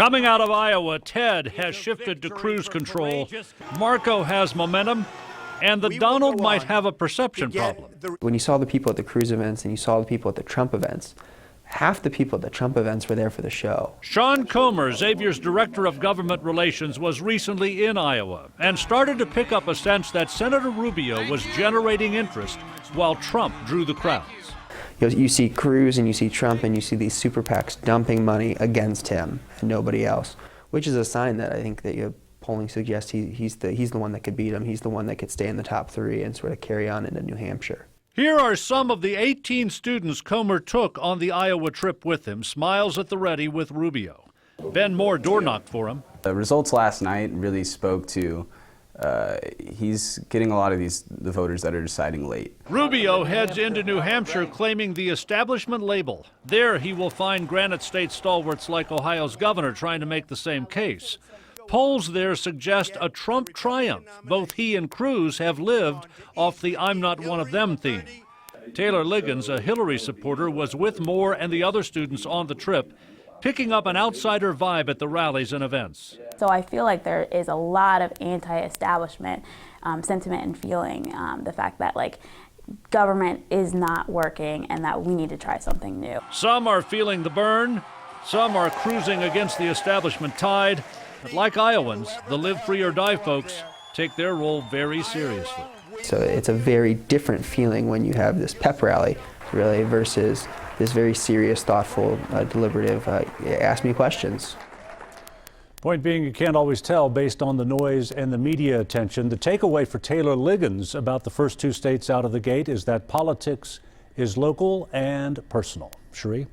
Coming out of Iowa, Ted has shifted to cruise control. Marco has momentum, and the Donald might have a perception problem. When you saw the people at the cruise events and you saw the people at the Trump events, half the people at the Trump events were there for the show. Sean Comer, Xavier's director of government relations, was recently in Iowa and started to pick up a sense that Senator Rubio was generating interest while Trump drew the crowds. You see Cruz and you see Trump and you see these super PACs dumping money against him and nobody else, which is a sign that I think that polling suggests he's the one that could beat him. He's the one that could stay in the top three and sort of carry on into New Hampshire. Here are some of the 18 students Comer took on the Iowa trip with him, smiles at the ready with Rubio. Ben Moore door knocked for him. The results last night really spoke to he's getting a lot of the voters that are deciding late. Rubio heads into New Hampshire claiming the establishment label. There he will find Granite State stalwarts like Ohio's governor trying to make the same case. Polls there suggest a Trump triumph. Both he and Cruz have lived off the "I'm not one of them" theme. Taylor Liggins, a Hillary supporter, was with Moore and the other students on the trip, picking up an outsider vibe at the rallies and events. So I feel like there is a lot of anti-establishment sentiment and feeling. The fact that government is not working and that we need to try something new. Some are feeling the burn. Some are cruising against the establishment tide. But like Iowans, the live free or die folks take their role very seriously. So it's a very different feeling when you have this pep rally, really, versus this very serious, thoughtful, deliberative, ask me questions. Point being, you can't always tell based on the noise and the media attention. The takeaway for Taylor Liggins about the first two states out of the gate is that politics is local and personal. Cherie?